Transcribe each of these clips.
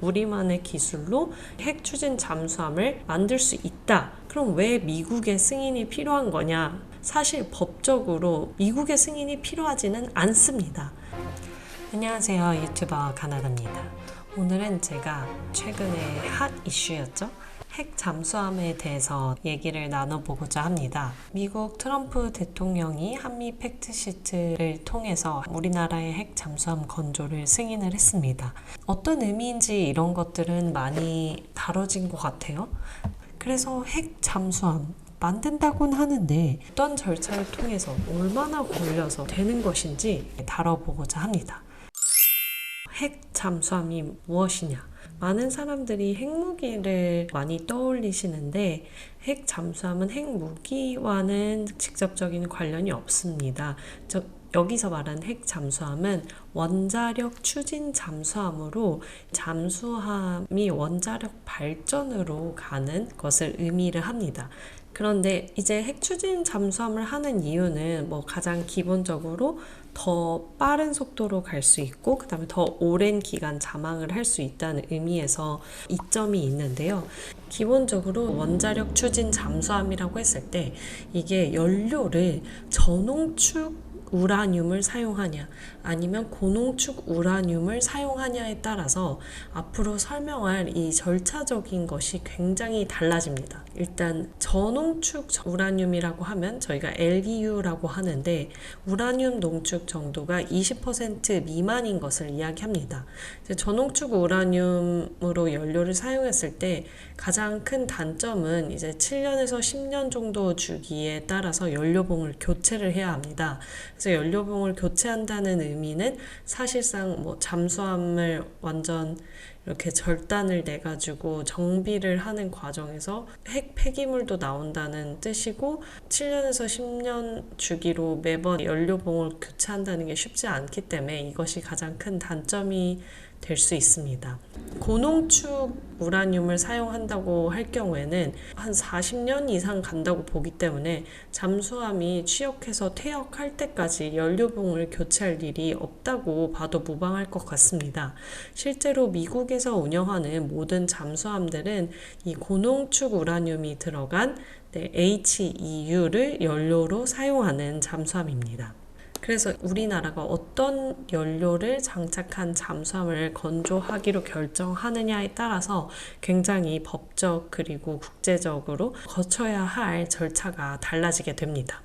우리만의 기술로 핵 추진 잠수함을 만들 수 있다. 그럼 왜 미국의 승인이 필요한 거냐? 사실 법적으로 미국의 승인이 필요하지는 않습니다. 안녕하세요. 유튜버 가나다입니다. 오늘은 제가 최근에 핫 이슈였죠? 핵 잠수함에 대해서 얘기를 나눠보고자 합니다. 미국 트럼프 대통령이 한미 팩트시트를 통해서 우리나라의 핵 잠수함 건조를 승인을 했습니다. 어떤 의미인지 이런 것들은 많이 다뤄진 것 같아요. 그래서 핵 잠수함 만든다고는 하는데 어떤 절차를 통해서 얼마나 걸려서 되는 것인지 다뤄보고자 합니다. 핵 잠수함이 무엇이냐? 많은 사람들이 핵무기를 많이 떠올리시는데 핵 잠수함은 핵무기와는 직접적인 관련이 없습니다. 여기서 말하는 핵 잠수함은 원자력 추진 잠수함으로 잠수함이 원자력 발전으로 가는 것을 의미를 합니다. 그런데 이제 핵 추진 잠수함을 하는 이유는 가장 기본적으로 더 빠른 속도로 갈 수 있고 그 다음에 더 오랜 기간 잠항을 할 수 있다는 의미에서 이점이 있는데요. 기본적으로 원자력 추진 잠수함이라고 했을 때 이게 연료를 저농축 우라늄을 사용하냐 아니면 고농축 우라늄을 사용하냐에 따라서 앞으로 설명할 이 절차적인 것이 굉장히 달라집니다. 일단 저농축 우라늄이라고 하면 저희가 LEU라고 하는데 우라늄 농축 정도가 20% 미만인 것을 이야기합니다. 저농축 우라늄으로 연료를 사용했을 때 가장 큰 단점은 이제 7년에서 10년 정도 주기에 따라서 연료봉을 교체를 해야 합니다. 그래서 연료봉을 교체한다는 의미는 사실상 잠수함을 완전 이렇게 절단을 내가지고 정비를 하는 과정에서 핵 폐기물도 나온다는 뜻이고 7년에서 10년 주기로 매번 연료봉을 교체한다는 게 쉽지 않기 때문에 이것이 가장 큰 단점이 될 수 있습니다. 고농축 우라늄을 사용한다고 할 경우에는 한 40년 이상 간다고 보기 때문에 잠수함이 취역해서 퇴역할 때까지 연료봉을 교체할 일이 없다고 봐도 무방할 것 같습니다. 실제로 미국에서 운영하는 모든 잠수함들은 이 고농축 우라늄이 들어간 HEU를 연료로 사용하는 잠수함입니다. 그래서 우리나라가 어떤 연료를 장착한 잠수함을 건조하기로 결정하느냐에 따라서 굉장히 법적 그리고 국제적으로 거쳐야 할 절차가 달라지게 됩니다.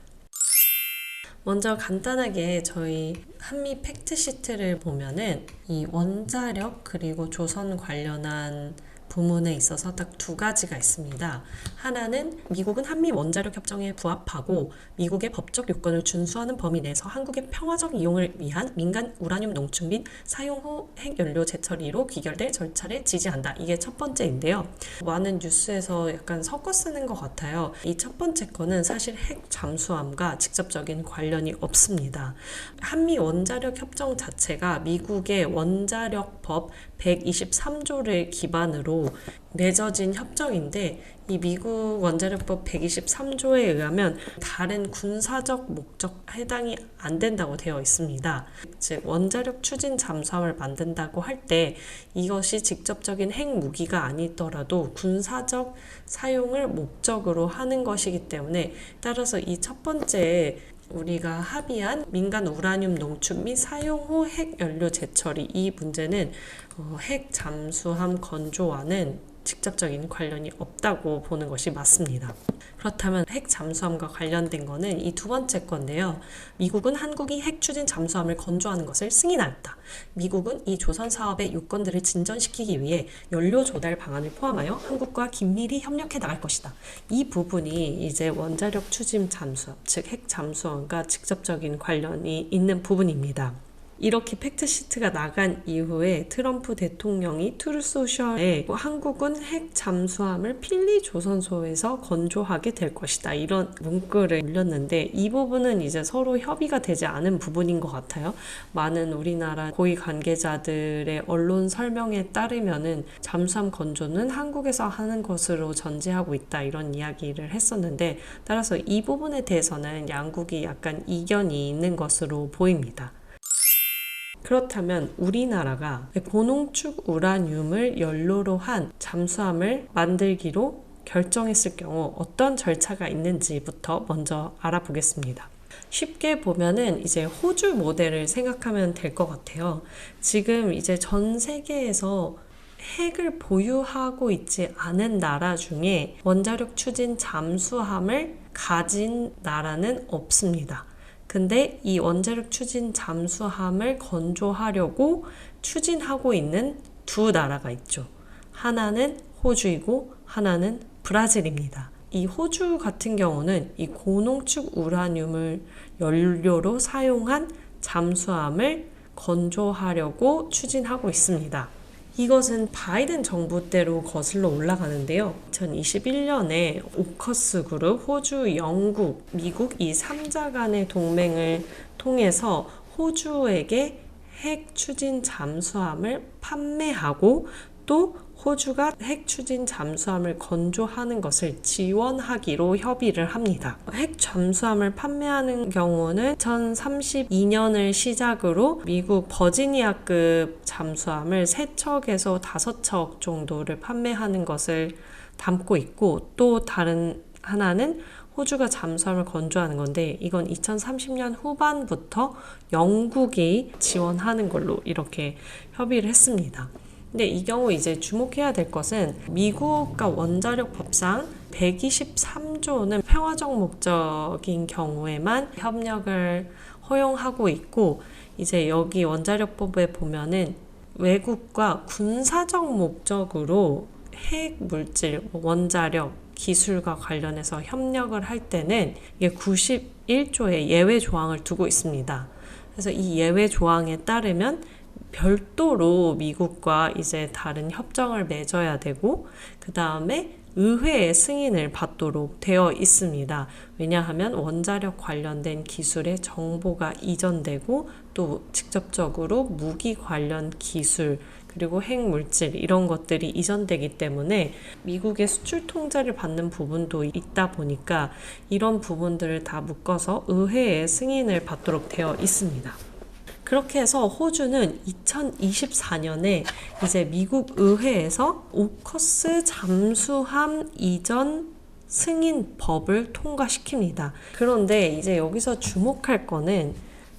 먼저 간단하게 저희 한미 팩트시트를 보면은 이 원자력 그리고 조선 관련한 부문에 있어서 딱 두 가지가 있습니다. 하나는 미국은 한미 원자력 협정에 부합하고 미국의 법적 요건을 준수하는 범위 내에서 한국의 평화적 이용을 위한 민간 우라늄 농축 및 사용 후 핵연료 재처리로 귀결될 절차를 지지한다. 이게 첫 번째인데요. 많은 뉴스에서 약간 섞어 쓰는 것 같아요. 이 첫 번째 거는 사실 핵 잠수함과 직접적인 관련이 없습니다. 한미 원자력 협정 자체가 미국의 원자력법 123조를 기반으로 맺어진 협정인데 이 미국 원자력법 123조에 의하면 다른 군사적 목적 해당이 안 된다고 되어 있습니다. 즉 원자력 추진 잠수함을 만든다고 할 때 이것이 직접적인 핵무기가 아니더라도 군사적 사용을 목적으로 하는 것이기 때문에 따라서 이 첫 번째 우리가 합의한 민간 우라늄 농축 및 사용 후 핵연료 재처리 이 문제는 핵 잠수함 건조와는 직접적인 관련이 없다고 보는 것이 맞습니다. 그렇다면 핵 잠수함과 관련된 거는 이 두 번째 건데요. 미국은 한국이 핵 추진 잠수함을 건조하는 것을 승인하였다. 미국은 이 조선 사업의 요건들을 진전시키기 위해 연료 조달 방안을 포함하여 한국과 긴밀히 협력해 나갈 것이다. 이 부분이 이제 원자력 추진 잠수함, 즉 핵 잠수함과 직접적인 관련이 있는 부분입니다. 이렇게 팩트시트가 나간 이후에 트럼프 대통령이 트루소셜에 한국은 핵 잠수함을 필리 조선소에서 건조하게 될 것이다 이런 문구를 올렸는데 이 부분은 이제 서로 협의가 되지 않은 부분인 것 같아요. 많은 우리나라 고위 관계자들의 언론 설명에 따르면은 잠수함 건조는 한국에서 하는 것으로 전제하고 있다 이런 이야기를 했었는데 따라서 이 부분에 대해서는 양국이 약간 이견이 있는 것으로 보입니다. 그렇다면 우리나라가 고농축 우라늄을 연료로 한 잠수함을 만들기로 결정했을 경우 어떤 절차가 있는지부터 먼저 알아보겠습니다. 쉽게 보면은 이제 호주 모델을 생각하면 될 것 같아요. 지금 이제 전 세계에서 핵을 보유하고 있지 않은 나라 중에 원자력 추진 잠수함을 가진 나라는 없습니다. 근데 이 원자력 추진 잠수함을 건조하려고 추진하고 있는 두 나라가 있죠. 하나는 호주이고 하나는 브라질입니다. 이 호주 같은 경우는 이 고농축 우라늄을 연료로 사용한 잠수함을 건조하려고 추진하고 있습니다. 이것은 바이든 정부 때로 거슬러 올라가는데요. 2021년에 오커스 그룹, 호주, 영국, 미국 이 3자 간의 동맹을 통해서 호주에게 핵 추진 잠수함을 판매하고 또 호주가 핵 추진 잠수함을 건조하는 것을 지원하기로 협의를 합니다. 핵 잠수함을 판매하는 경우는 2032년을 시작으로 미국 버지니아급 잠수함을 3척에서 5척 정도를 판매하는 것을 담고 있고, 또 다른 하나는 호주가 잠수함을 건조하는 건데, 이건 2030년 후반부터 영국이 지원하는 걸로 이렇게 협의를 했습니다. 근데 이 경우 이제 주목해야 될 것은 미국과 원자력 법상 123조는 평화적 목적인 경우에만 협력을 허용하고 있고, 이제 여기 원자력법에 보면은 외국과 군사적 목적으로 핵 물질, 원자력, 기술과 관련해서 협력을 할 때는 이게 91조의 예외 조항을 두고 있습니다. 그래서 이 예외 조항에 따르면 별도로 미국과 이제 다른 협정을 맺어야 되고, 그 다음에 의회의 승인을 받도록 되어 있습니다. 왜냐하면 원자력 관련된 기술의 정보가 이전되고 또 직접적으로 무기 관련 기술 그리고 핵물질 이런 것들이 이전되기 때문에 미국의 수출 통제를 받는 부분도 있다 보니까 이런 부분들을 다 묶어서 의회의 승인을 받도록 되어 있습니다. 그렇게 해서 호주는 2024년에 이제 미국 의회에서 오커스 잠수함 이전 승인법을 통과시킵니다. 그런데 이제 여기서 주목할 거는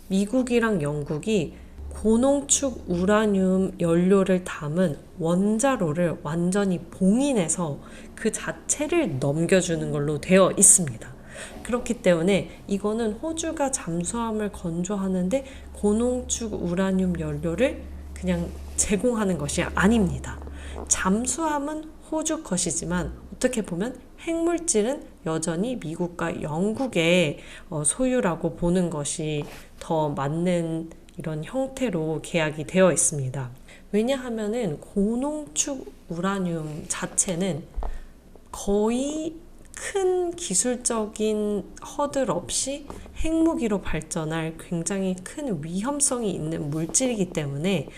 미국이랑 영국이 고농축 우라늄 연료를 담은 원자로를 완전히 봉인해서 그 자체를 넘겨주는 걸로 되어 있습니다. 그렇기 때문에 이거는 호주가 잠수함을 건조하는데 고농축 우라늄 연료를 그냥 제공하는 것이 아닙니다. 잠수함은 호주 것이지만 어떻게 보면 핵물질은 여전히 미국과 영국의 소유라고 보는 것이 더 맞는 이런 형태로 계약이 되어 있습니다. 왜냐하면은 고농축 우라늄 자체는 거의 큰 기술적인 허들 없이 핵무기로 발전할 굉장히 큰 위험성이 있는 물질이기 때문에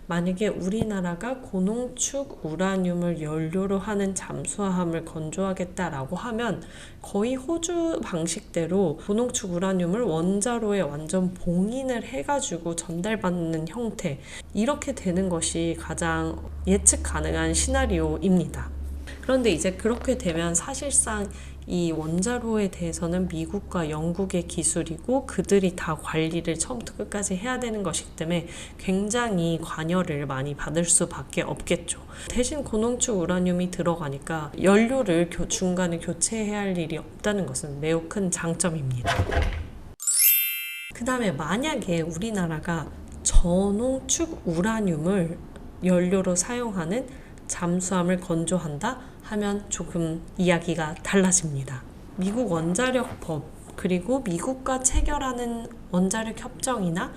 만약에 우리나라가 고농축 우라늄을 연료로 하는 잠수함을 건조하겠다라고 하면 거의 호주 방식대로 고농축 우라늄을 원자로에 완전 봉인을 해가지고 전달받는 형태, 이렇게 되는 것이 가장 예측 가능한 시나리오입니다. 그런데 이제 그렇게 되면 사실상 이 원자로에 대해서는 미국과 영국의 기술이고 그들이 다 관리를 처음부터 끝까지 해야 되는 것이기 때문에 굉장히 관여를 많이 받을 수밖에 없겠죠. 대신 고농축 우라늄이 들어가니까 연료를 중간에 교체해야 할 일이 없다는 것은 매우 큰 장점입니다. 그 다음에 만약에 우리나라가 저농축 우라늄을 연료로 사용하는 잠수함을 건조한다 하면 조금 이야기가 달라집니다. 미국 원자력법 그리고 미국과 체결하는 원자력 협정이나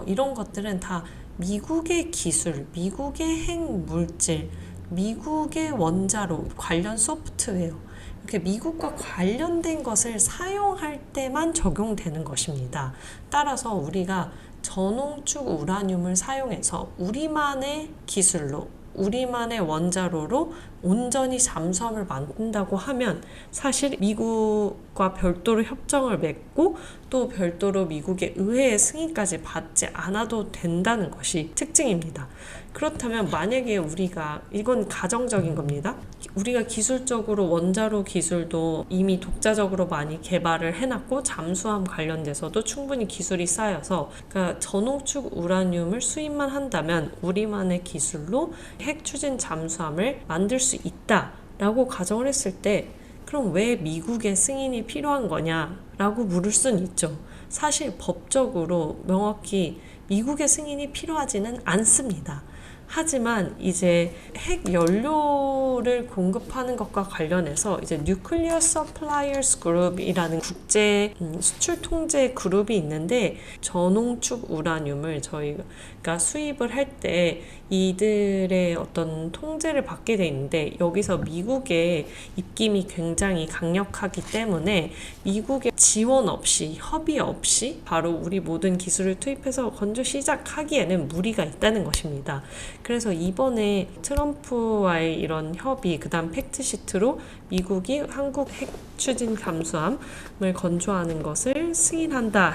이런 것들은 다 미국의 기술, 미국의 핵물질, 미국의 원자로 관련 소프트웨어, 이렇게 미국과 관련된 것을 사용할 때만 적용되는 것입니다. 따라서 우리가 저농축 우라늄을 사용해서 우리만의 기술로 우리만의 원자로로 온전히 잠수함을 만든다고 하면 사실 미국과 별도로 협정을 맺고 또 별도로 미국의 의회의 승인까지 받지 않아도 된다는 것이 특징입니다. 그렇다면 만약에 우리가, 이건 가정적인 겁니다. 우리가 기술적으로 원자로 기술도 이미 독자적으로 많이 개발을 해놨고 잠수함 관련돼서도 충분히 기술이 쌓여서, 그러니까 전홍축 우라늄을 수입만 한다면 우리만의 기술로 핵 추진 잠수함을 만들 수 있다라고 가정을 했을 때, 그럼 왜 미국의 승인이 필요한 거냐라고 물을 수는 있죠. 사실 법적으로 명확히 미국의 승인이 필요하지는 않습니다. 하지만 이제 핵 연료를 공급하는 것과 관련해서 이제 Nuclear Suppliers Group이라는 국제 수출 통제 그룹이 있는데, 전홍축 우라늄을 저희가 수입을 할 때 이들의 어떤 통제를 받게 돼 있는데, 여기서 미국의 입김이 굉장히 강력하기 때문에 미국의 지원 없이, 협의 없이 바로 우리 모든 기술을 투입해서 건조 시작하기에는 무리가 있다는 것입니다. 그래서 이번에 트럼프와의 이런 협의, 그 다음 팩트시트로 미국이 한국 핵 추진 잠수함을 건조하는 것을 승인한다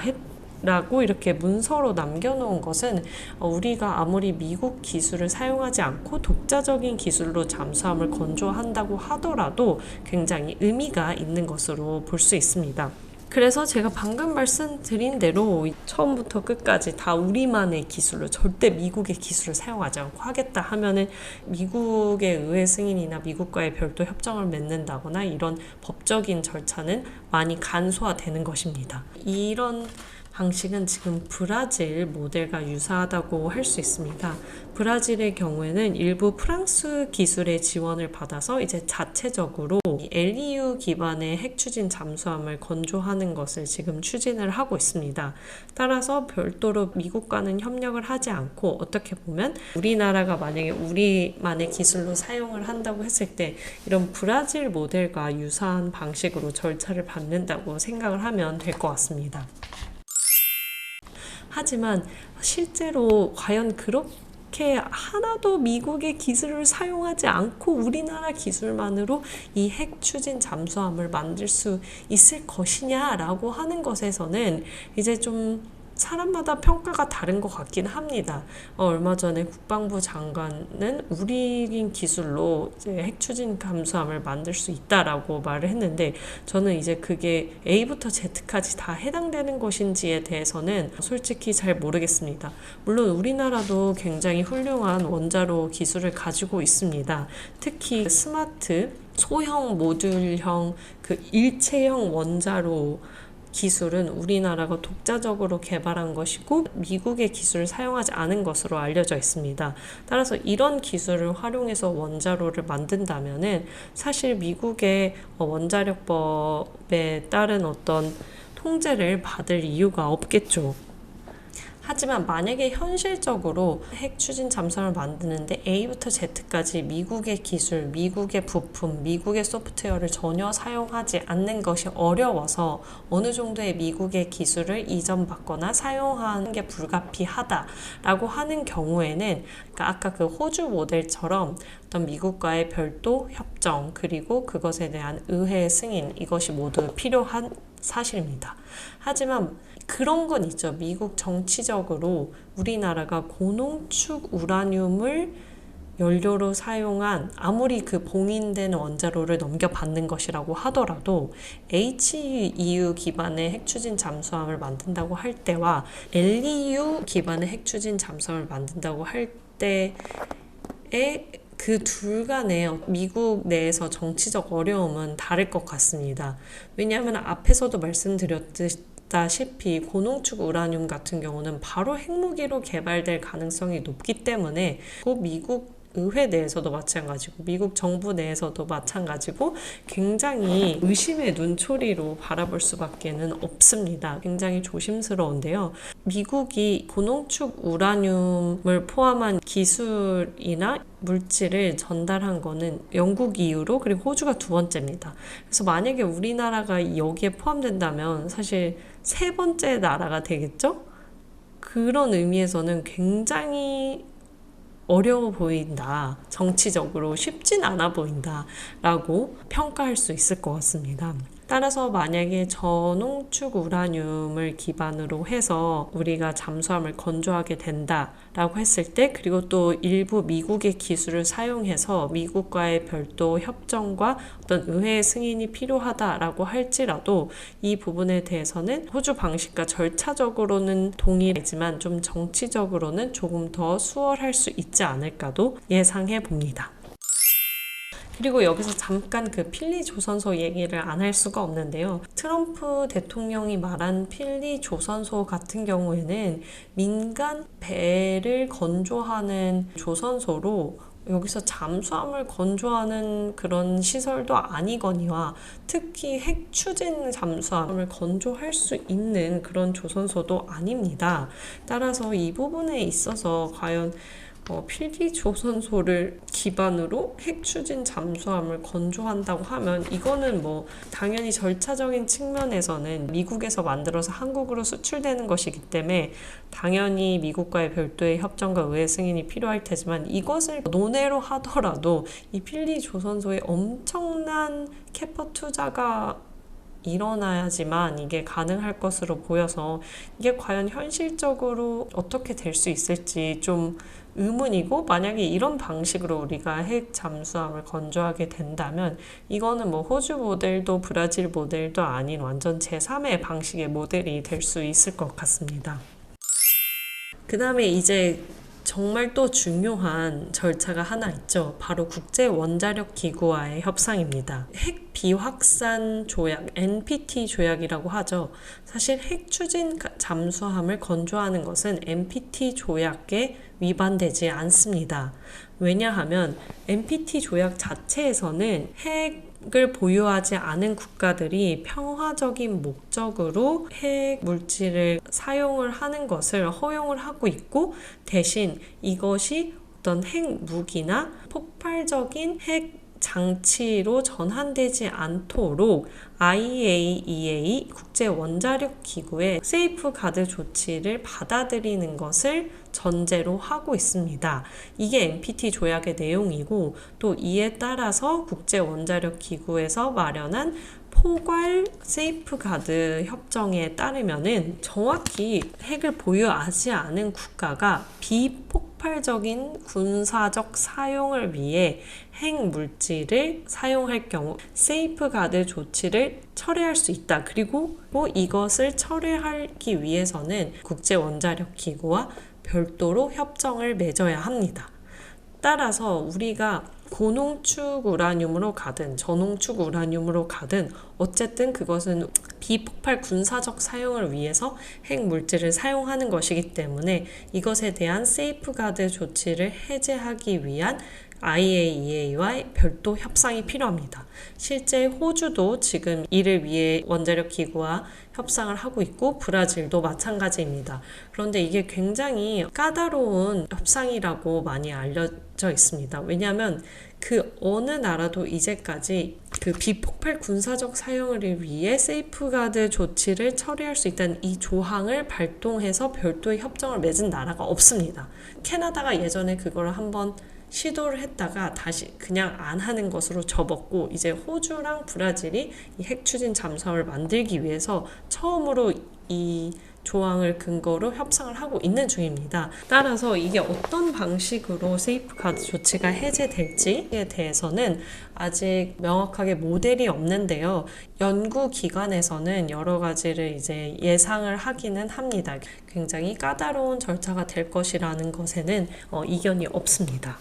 라고 이렇게 문서로 남겨놓은 것은, 우리가 아무리 미국 기술을 사용하지 않고 독자적인 기술로 잠수함을 건조한다고 하더라도 굉장히 의미가 있는 것으로 볼 수 있습니다. 그래서 제가 방금 말씀드린 대로 처음부터 끝까지 다 우리만의 기술로, 절대 미국의 기술을 사용하지 않고 하겠다 하면은 미국의 의회 승인이나 미국과의 별도 협정을 맺는다거나 이런 법적인 절차는 많이 간소화되는 것입니다. 이런 방식은 지금 브라질 모델과 유사하다고 할 수 있습니다. 브라질의 경우에는 일부 프랑스 기술의 지원을 받아서 이제 자체적으로 LEU 기반의 핵 추진 잠수함을 건조하는 것을 지금 추진을 하고 있습니다. 따라서 별도로 미국과는 협력을 하지 않고, 어떻게 보면 우리나라가 만약에 우리만의 기술로 사용을 한다고 했을 때 이런 브라질 모델과 유사한 방식으로 절차를 밟는다고 생각을 하면 될 것 같습니다. 하지만 실제로 과연 그렇게 하나도 미국의 기술을 사용하지 않고 우리나라 기술만으로 이 핵 추진 잠수함을 만들 수 있을 것이냐라고 하는 것에서는 이제 좀 사람마다 평가가 다른 것 같긴 합니다. 얼마 전에 국방부 장관은 우리 기술로 이제 핵 추진 잠수함을 만들 수 있다라고 말을 했는데, 저는 이제 그게 A부터 Z까지 다 해당되는 것인지에 대해서는 솔직히 잘 모르겠습니다. 물론 우리나라도 굉장히 훌륭한 원자로 기술을 가지고 있습니다. 특히 스마트 소형 모듈형 그 일체형 원자로 기술은 우리나라가 독자적으로 개발한 것이고 미국의 기술을 사용하지 않은 것으로 알려져 있습니다. 따라서 이런 기술을 활용해서 원자로를 만든다면은 사실 미국의 원자력법에 따른 어떤 통제를 받을 이유가 없겠죠. 하지만 만약에 현실적으로 핵 추진 잠수함을 만드는데 A부터 Z까지 미국의 기술, 미국의 부품, 미국의 소프트웨어를 전혀 사용하지 않는 것이 어려워서 어느 정도의 미국의 기술을 이전받거나 사용하는 게 불가피하다라고 하는 경우에는, 그러니까 아까 그 호주 모델처럼 어떤 미국과의 별도 협정, 그리고 그것에 대한 의회 승인, 이것이 모두 필요한 사실입니다. 하지만 그런 건 있죠. 미국 정치적으로 우리나라가 고농축 우라늄을 연료로 사용한, 아무리 그 봉인된 원자로를 넘겨받는 것이라고 하더라도 HEU 기반의 핵추진 잠수함을 만든다고 할 때와 LEU 기반의 핵추진 잠수함을 만든다고 할 때의 그 둘 간의 미국 내에서 정치적 어려움은 다를 것 같습니다. 왜냐하면 앞에서도 말씀드렸다시피 고농축 우라늄 같은 경우는 바로 핵무기로 개발될 가능성이 높기 때문에 꼭 미국 의회 내에서도 마찬가지고 미국 정부 내에서도 마찬가지고 굉장히 의심의 눈초리로 바라볼 수밖에는 없습니다. 굉장히 조심스러운데요. 미국이 고농축 우라늄을 포함한 기술이나 물질을 전달한 거는 영국 이후로, 그리고 호주가 두 번째입니다. 그래서 만약에 우리나라가 여기에 포함된다면 사실 세 번째 나라가 되겠죠? 그런 의미에서는 굉장히 어려워 보인다. 정치적으로 쉽진 않아 보인다. 라고 평가할 수 있을 것 같습니다. 따라서 만약에 저농축 우라늄을 기반으로 해서 우리가 잠수함을 건조하게 된다라고 했을 때, 그리고 또 일부 미국의 기술을 사용해서 미국과의 별도 협정과 어떤 의회 승인이 필요하다라고 할지라도 이 부분에 대해서는 호주 방식과 절차적으로는 동일하지만 좀 정치적으로는 조금 더 수월할 수 있지 않을까도 예상해 봅니다. 그리고 여기서 잠깐 그 필리 조선소 얘기를 안 할 수가 없는데요. 트럼프 대통령이 말한 필리 조선소 같은 경우에는 민간 배를 건조하는 조선소로 여기서 잠수함을 건조하는 그런 시설도 아니거니와 특히 핵 추진 잠수함을 건조할 수 있는 그런 조선소도 아닙니다. 따라서 이 부분에 있어서 과연 필리 조선소를 기반으로 핵 추진 잠수함을 건조한다고 하면 이거는 뭐 당연히 절차적인 측면에서는 미국에서 만들어서 한국으로 수출되는 것이기 때문에 당연히 미국과의 별도의 협정과 의회 승인이 필요할 테지만, 이것을 논외로 하더라도 이 필리 조선소에 엄청난 캐파 투자가 일어나야지만 이게 가능할 것으로 보여서 이게 과연 현실적으로 어떻게 될 수 있을지 좀 의문이고, 만약에 이런 방식으로 우리가 핵 잠수함을 건조하게 된다면 이거는 뭐 호주 모델도 브라질 모델도 아닌 완전 제3의 방식의 모델이 될 수 있을 것 같습니다. 그 다음에 이제 정말 또 중요한 절차가 하나 있죠. 바로 국제원자력기구와의 협상입니다. 핵 비확산 조약, NPT 조약이라고 하죠. 사실 핵 추진 잠수함을 건조하는 것은 NPT 조약에 위반되지 않습니다. 왜냐하면 NPT 조약 자체에서는 핵을 보유하지 않은 국가들이 평화적인 목적으로 핵 물질을 사용을 하는 것을 허용을 하고 있고, 대신 이것이 어떤 핵 무기나 폭발적인 핵 장치로 전환되지 않도록 IAEA 국제원자력기구의 세이프가드 조치를 받아들이는 것을 전제로 하고 있습니다. 이게 NPT 조약의 내용이고, 또 이에 따라서 국제원자력기구에서 마련한 포괄 세이프가드 협정에 따르면은 정확히 핵을 보유하지 않은 국가가 비폭발적인 군사적 사용을 위해 핵 물질을 사용할 경우 세이프가드 조치를 철회할 수 있다. 그리고 이것을 철회하기 위해서는 국제원자력기구와 별도로 협정을 맺어야 합니다. 따라서 우리가 고농축 우라늄으로 가든 저농축 우라늄으로 가든 어쨌든 그것은 비폭발 군사적 사용을 위해서 핵 물질을 사용하는 것이기 때문에 이것에 대한 세이프가드 조치를 해제하기 위한 IAEA와 별도 협상이 필요합니다. 실제 호주도 지금 이를 위해 원자력기구와 협상을 하고 있고, 브라질도 마찬가지입니다. 그런데 이게 굉장히 까다로운 협상이라고 많이 알려져 있습니다. 왜냐하면 그 어느 나라도 이제까지 그 비폭발 군사적 사용을 위해 세이프가드 조치를 처리할 수 있다는 이 조항을 발동해서 별도의 협정을 맺은 나라가 없습니다. 캐나다가 예전에 그걸 한번 시도를 했다가 다시 그냥 안 하는 것으로 접었고, 이제 호주랑 브라질이 이 핵 추진 잠수함을 만들기 위해서 처음으로 이 조항을 근거로 협상을 하고 있는 중입니다. 따라서 이게 어떤 방식으로 세이프가드 조치가 해제될지에 대해서는 아직 명확하게 모델이 없는데요. 연구기관에서는 여러 가지를 이제 예상을 하기는 합니다. 굉장히 까다로운 절차가 될 것이라는 것에는 이견이 없습니다.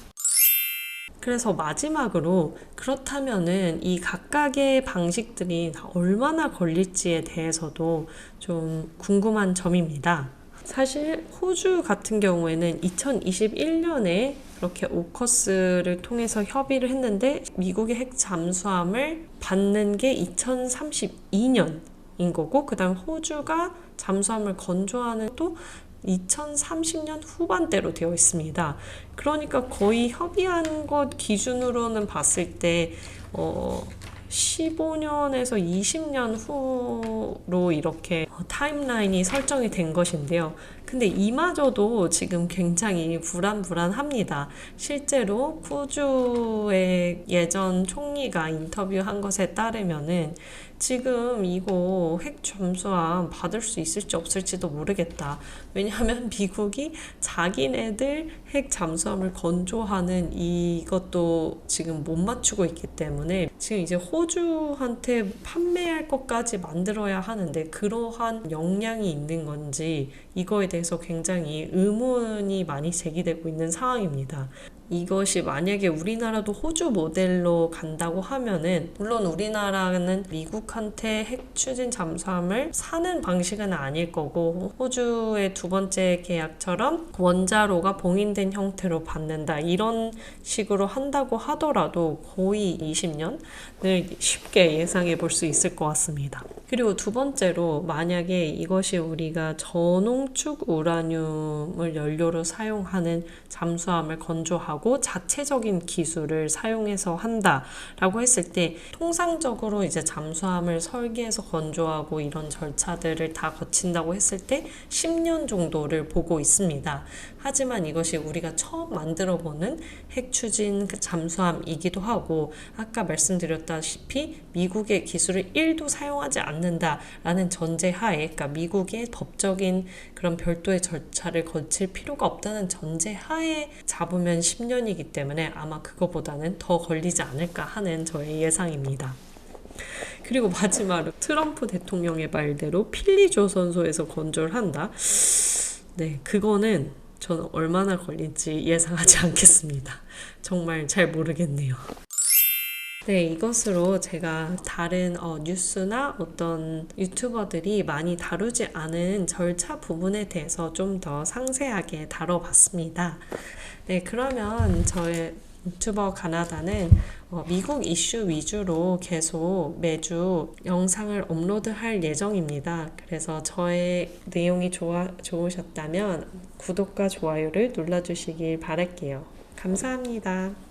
그래서 마지막으로 그렇다면은 이 각각의 방식들이 얼마나 걸릴지에 대해서도 좀 궁금한 점입니다. 사실 호주 같은 경우에는 2021년에 그렇게 오커스를 통해서 협의를 했는데 미국의 핵 잠수함을 받는 게 2032년인 거고, 그 다음 호주가 잠수함을 건조하는 또 2030년 후반대로 되어 있습니다. 그러니까 거의 협의한 것 기준으로는 봤을 때 15년에서 20년 후로 이렇게 타임라인이 설정이 된 것인데요. 근데 이마저도 지금 굉장히 불안합니다. 실제로 호주의 예전 총리가 인터뷰한 것에 따르면은 지금 이거 핵 잠수함 받을 수 있을지 없을지도 모르겠다. 왜냐하면 미국이 자기네들 핵 잠수함을 건조하는 이것도 지금 못 맞추고 있기 때문에 지금 이제 호주한테 판매할 것까지 만들어야 하는데 그러한 역량이 있는 건지 이거에 대해서 굉장히 의문이 많이 제기되고 있는 상황입니다. 이것이 만약에 우리나라도 호주 모델로 간다고 하면은 물론 우리나라는 미국한테 핵 추진 잠수함을 사는 방식은 아닐 거고 호주의 두 번째 계약처럼 원자로가 봉인된 형태로 받는다 이런 식으로 한다고 하더라도 거의 20년을 쉽게 예상해 볼 수 있을 것 같습니다. 그리고 두 번째로 만약에 이것이 우리가 저농축 우라늄을 연료로 사용하는 잠수함을 건조하고 자체적인 기술을 사용해서 한다라고 했을 때 통상적으로 이제 잠수함을 설계해서 건조하고 이런 절차들을 다 거친다고 했을 때 10년 정도를 보고 있습니다. 하지만 이것이 우리가 처음 만들어보는 핵 추진 잠수함이기도 하고 아까 말씀드렸다시피 미국의 기술을 1도 사용하지 않는다라는 전제하에 그러니까 미국의 법적인 그런 별도의 절차를 거칠 필요가 없다는 전제하에 잡으면 10년이기 때문에 아마 그거보다는 더 걸리지 않을까 하는 저의 예상입니다. 그리고 마지막으로 트럼프 대통령의 말대로 필리 조선소에서 건조를 한다. 네, 그거는 저는 얼마나 걸릴지 예상하지 않겠습니다. 정말 잘 모르겠네요. 네, 이것으로 제가 다른 뉴스나 어떤 유튜버들이 많이 다루지 않은 절차 부분에 대해서 좀 더 상세하게 다뤄봤습니다. 네, 그러면 저의 유튜버 가나다는 미국 이슈 위주로 계속 매주 영상을 업로드할 예정입니다. 그래서 저의 내용이 좋으셨다면 구독과 좋아요를 눌러주시길 바랄게요. 감사합니다.